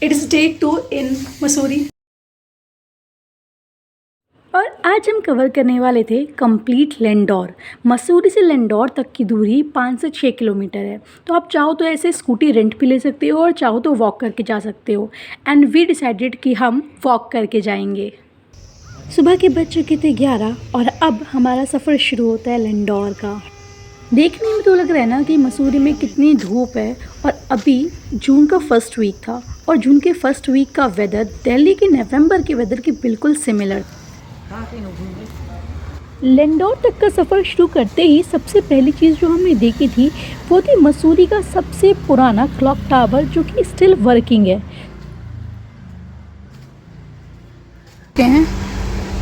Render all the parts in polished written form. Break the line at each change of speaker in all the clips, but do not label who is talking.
It is day 2 इन मसूरी और आज हम कवर करने वाले थे कंप्लीट लेंडौर। मसूरी से लेंडौर तक की दूरी 5 से 6 किलोमीटर है। तो आप चाहो तो ऐसे स्कूटी रेंट पे ले सकते हो और चाहो तो वॉक करके जा सकते हो। एंड वी डिसाइडेड कि हम वॉक करके जाएंगे। सुबह के बज चुके थे 11 और अब हमारा सफ़र शुरू होता है लेंडौर का। देखने में तो लग रहा है ना कि मसूरी में कितनी धूप है और अभी जून का फर्स्ट वीक था और जून के फर्स्ट वीक का वेदर दिल्ली के नवंबर के वेदर के बिल्कुल सिमिलर। लेंडौर तक का सफ़र शुरू करते ही सबसे पहली चीज़ जो हमने देखी थी वो थी मसूरी का सबसे पुराना क्लॉक टावर जो कि स्टिल वर्किंग है।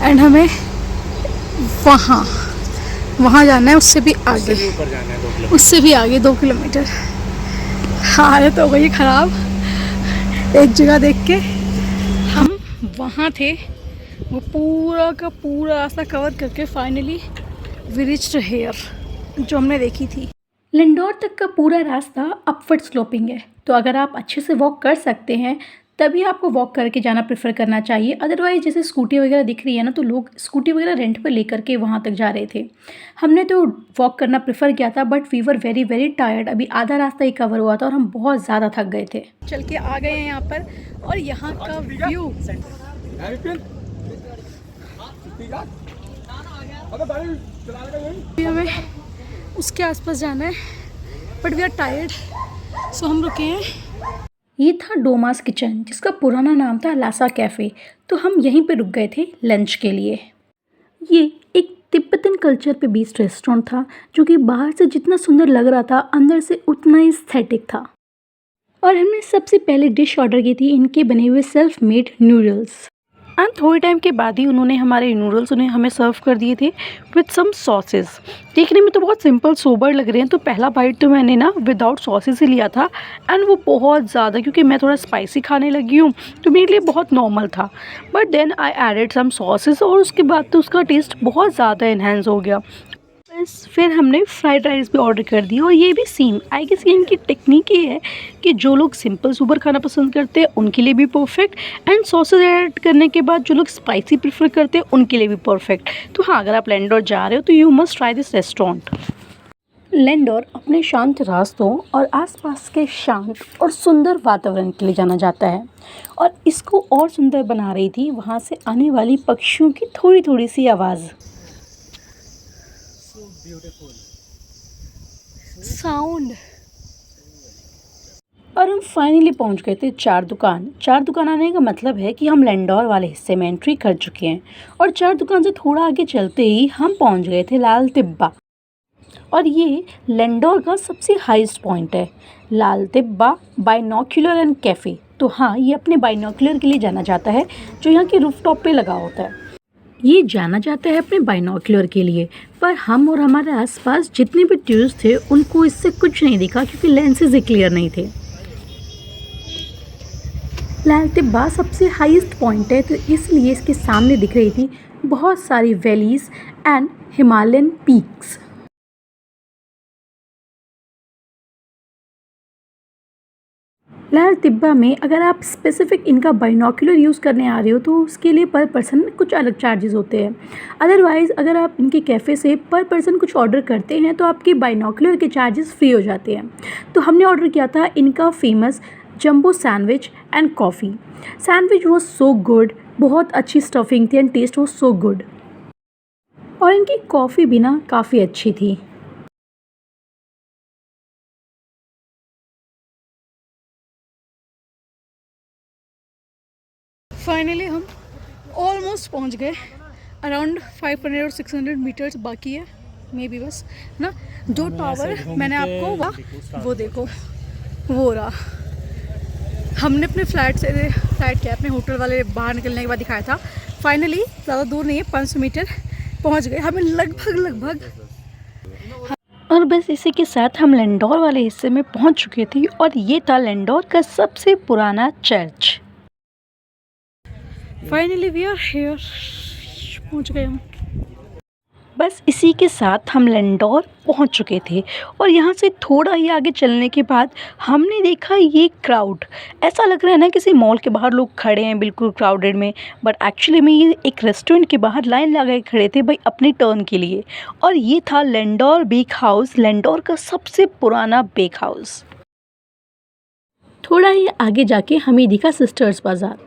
एंड हमें वहाँ जाना है, उससे भी आगे ऊपर जाना है, उससे भी आगे 2 किलोमीटर। हालत हो गई ख़राब एक जगह देख के। हम वहाँ थे, वो पूरा का पूरा रास्ता कवर करके फाइनली वी रीच्ड हियर जो हमने देखी थी। लेंडौर तक का पूरा रास्ता अपवर्ड स्लोपिंग है, तो अगर आप अच्छे से वॉक कर सकते हैं तभी आपको वॉक करके जाना प्रेफर करना चाहिए। अदरवाइज जैसे स्कूटी वगैरह दिख रही है ना, तो लोग स्कूटी वगैरह रेंट पे लेकर के वहाँ तक जा रहे थे। हमने तो वॉक करना प्रेफर किया था but we were very very tired. अभी आधा रास्ता ही कवर हुआ था और हम बहुत ज़्यादा थक गए थे। चल के आ गए हैं यहाँ पर और यहाँ का व्यू हमें उसके आसपास जाना है बट वी आर टायर्ड, सो हम रुके हैं। ये था डोमास किचन जिसका पुराना नाम था लासा कैफ़े। तो हम यहीं पे रुक गए थे लंच के लिए। ये एक तिब्बतन कल्चर पे बेस्ड रेस्टोरेंट था जो कि बाहर से जितना सुंदर लग रहा था अंदर से उतना ही एस्थेटिक था। और हमने सबसे पहले डिश ऑर्डर की थी इनके बने हुए सेल्फ मेड नूडल्स। एंड थोड़े टाइम के बाद ही उन्होंने हमारे नूडल्स हमें सर्व कर दिए थे विथ सम सॉसेस। देखने में तो बहुत सिंपल सोबर लग रहे हैं, तो पहला बाइट तो मैंने ना विदाउट सॉसेस ही लिया था एंड वो बहुत ज़्यादा, क्योंकि मैं थोड़ा स्पाइसी खाने लगी हूँ तो मेरे लिए बहुत नॉर्मल था। But then I added some sauces और उसके बाद तो उसका टेस्ट बहुत ज़्यादा इन्हेंस हो गया। बस फिर हमने फ्राइड राइस भी ऑर्डर कर दी और ये भी सेम आई गेस ये इनकी टेक्निक ये है कि जो लोग सिंपल सुपर खाना पसंद करते हैं उनके लिए भी परफेक्ट, एंड सॉसेज ऐड करने के बाद जो लोग स्पाइसी प्रेफर करते हैं उनके लिए भी परफेक्ट। तो हाँ, अगर आप लेंडौर जा रहे हो तो you must try this restaurant. Landour अपने शांत रास्तों और आसपास के शांत और सुंदर वातावरण के लिए जाना जाता है और इसको और सुंदर बना रही थी वहाँ से आने वाली पक्षियों की थोड़ी थोड़ी सी आवाज़। साउंड। और हम फाइनली पहुंच गए थे चार दुकान आने का मतलब है कि हम लेंडौर वाले हिस्से में एंट्री कर चुके हैं। और चार दुकान से थोड़ा आगे चलते ही हम पहुंच गए थे लाल तिब्बा। और ये लेंडौर का सबसे हाईएस्ट पॉइंट है, लाल तिब्बा बाइनोक्यूलर एंड कैफ़े। तो हाँ, ये अपने बाइनोक्यूलर के लिए जाना जाता है जो यहाँ के रूफटॉप पे लगा होता है। ये जाना जाता है अपने बाइनोक्यूलर के लिए, पर हम और हमारे आसपास जितने भी टूरिस्ट थे उनको इससे कुछ नहीं दिखा क्योंकि लेंसेज क्लियर नहीं थे। लाल तिब्बा सबसे हाईएस्ट पॉइंट है तो इसलिए इसके सामने दिख रही थी बहुत सारी वैलीज एंड हिमालयन पीक्स। लाल तिब्बा में अगर आप स्पेसिफिक इनका बाइनोक्यूलर यूज़ करने आ रहे हो तो उसके लिए पर पर्सन कुछ अलग चार्जेस होते हैं। अदरवाइज़ अगर आप इनके कैफ़े से पर पर्सन कुछ ऑर्डर करते हैं तो आपके बाइनोक्यूलर के चार्जेस फ्री हो जाते हैं। तो हमने ऑर्डर किया था इनका famous jumbo sandwich and coffee. Sandwich was so good, बहुत अच्छी स्टफिंग थी and taste was so good. और इनकी कॉफ़ी भी ना काफ़ी अच्छी थी। फाइनली हम ऑलमोस्ट पहुंच गए। अराउंड 500 और 600 मीटर्स बाकी है मे बी बस ना। जो टावर मैंने आपको वो देखो वो रहा। हमने अपने फ्लैट क्या अपने होटल वाले बाहर निकलने के बाद दिखाया था। फाइनली ज़्यादा दूर नहीं है, 500 मीटर पहुंच गए हमें लगभग। और बस इसी के साथ हम लेंडौर वाले हिस्से में पहुंच चुके थे और ये था लेंडौर का सबसे पुराना church. Finally we are here, पहुंच गए हम। बस इसी के साथ हम लैंडोर पहुंच चुके थे और यहाँ से थोड़ा ही आगे चलने के बाद हमने देखा ये क्राउड। ऐसा लग रहा है ना किसी मॉल के बाहर लोग खड़े हैं बिल्कुल क्राउडेड में, बट एक्चुअली में ये एक रेस्टोरेंट के बाहर लाइन लगा के खड़े थे भाई अपनी टर्न के लिए। और ये था लैंडोर बेक हाउस, लैंडोर का सबसे पुराना बेक हाउस। थोड़ा ही आगे जाके हमें दिखा सिस्टर्स बाज़ार।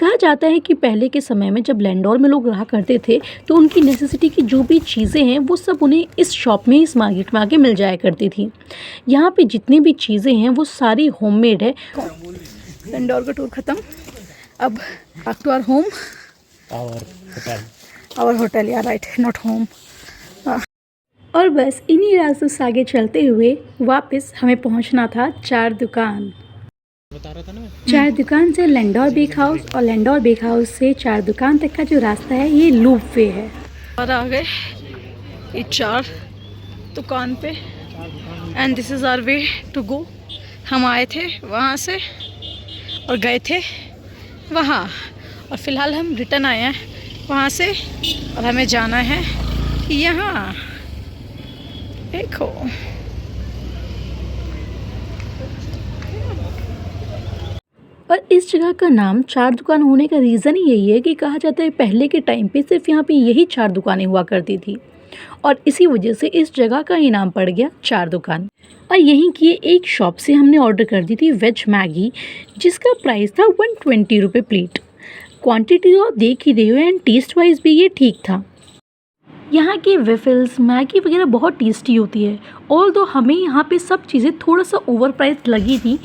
कहा जाता है कि पहले के समय में जब लैंडोर में लोग रहा करते थे तो उनकी नेसेसिटी की जो भी चीज़ें हैं वो सब उन्हें इस शॉप में, इस मार्केट में आके मिल जाया करती थी। यहाँ पे जितनी भी चीज़ें हैं वो सारी होममेड है। लैंडोर का टूर ख़त्म, अब back to our home, our hotel, या राइट, नॉट होम। और बस इन्हीं रास्तों से आगे चलते हुए वापस हमें पहुँचना था चार दुकान। चार दुकान से लैंडोर बेक हाउस और लैंडोर बेक हाउस से चार दुकान तक का जो रास्ता है ये लूप वे है। और आ गए ये चार दुकान पे and this is our way to go. हम आए थे वहाँ से और गए थे वहाँ, और फ़िलहाल हम रिटर्न आए हैं वहाँ से और हमें जाना है यहाँ। देखो और इस जगह का नाम चार दुकान होने का रीज़न ही यही है कि कहा जाता है पहले के टाइम पे सिर्फ यहाँ पे यही चार दुकानें हुआ करती थी और इसी वजह से इस जगह का ही नाम पड़ गया चार दुकान। और यहीं की एक शॉप से हमने ऑर्डर कर दी थी वेज मैगी, जिसका प्राइस था 120 रुपये प्लेट। क्वांटिटी तो आप देख ही रहे हो एंड टेस्ट वाइज भी ये ठीक था। यहाँ की वेफल्स, मैगी वगैरह बहुत टेस्टी होती है। ऑल्दो हमें यहाँ पे सब चीज़ें थोड़ा सा ओवर प्राइस लगी थी,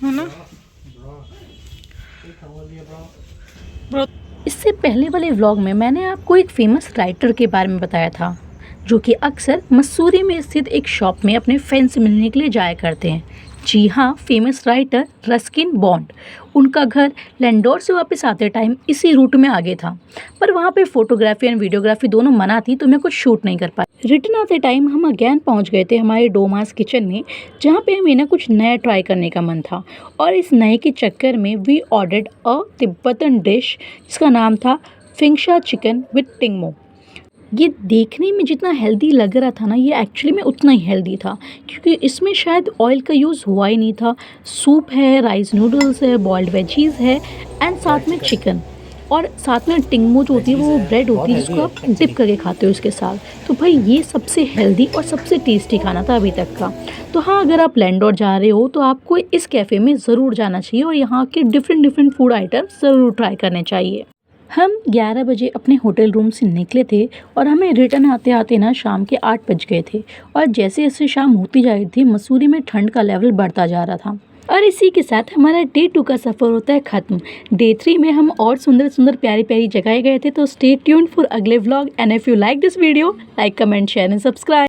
है ना। इससे पहले वाले व्लॉग में मैंने आपको एक फेमस राइटर के बारे में बताया था जो कि अक्सर मसूरी में स्थित एक शॉप में अपने फ्रेंड से मिलने के लिए जाया करते हैं। जी हाँ, फेमस राइटर रस्किन बॉन्ड। उनका घर लैंडोर से वापस आते टाइम इसी रूट में आगे था, पर वहाँ पे फ़ोटोग्राफी एंड वीडियोग्राफी दोनों मना थी तो मैं कुछ शूट नहीं कर पाई। रिटर्न आते टाइम हम अगेन पहुँच गए थे हमारे डोमास किचन में, जहाँ पे हमें ना कुछ नया ट्राई करने का मन था और इस नए के चक्कर में we ordered a Tibetan dish जिसका नाम था फिंगशा चिकन विद टिंगमो। ये देखने में जितना हेल्दी लग रहा था ना, ये एक्चुअली में उतना ही हेल्दी था क्योंकि इसमें शायद ऑयल का यूज़ हुआ ही नहीं था। सूप है, राइस नूडल्स है, बॉइल्ड वेजीज़ है एंड साथ में चिकन, और साथ में टिंगमो जो होती है वो ब्रेड होती है जिसको आप डिप करके खाते हो इसके साथ। तो भाई ये सबसे हेल्दी और सबसे टेस्टी खाना था अभी तक का। तो हाँ, अगर आप लैंडोर जा रहे हो तो आपको इस कैफ़े में ज़रूर जाना चाहिए और यहाँ के डिफरेंट फूड आइटम ज़रूर ट्राई करने चाहिए। हम 11 बजे अपने होटल रूम से निकले थे और हमें रिटर्न आते आते ना शाम के 8 बज गए थे। और जैसे जैसे शाम होती जा रही थी मसूरी में ठंड का लेवल बढ़ता जा रहा था। और इसी के साथ हमारा डे 2 का सफ़र होता है ख़त्म। डे 3 में हम और सुंदर प्यारी प्यारी जगह गए थे। तो स्टे ट्यून्ड फॉर अगले vlog and if you like this video, like, comment, share and subscribe.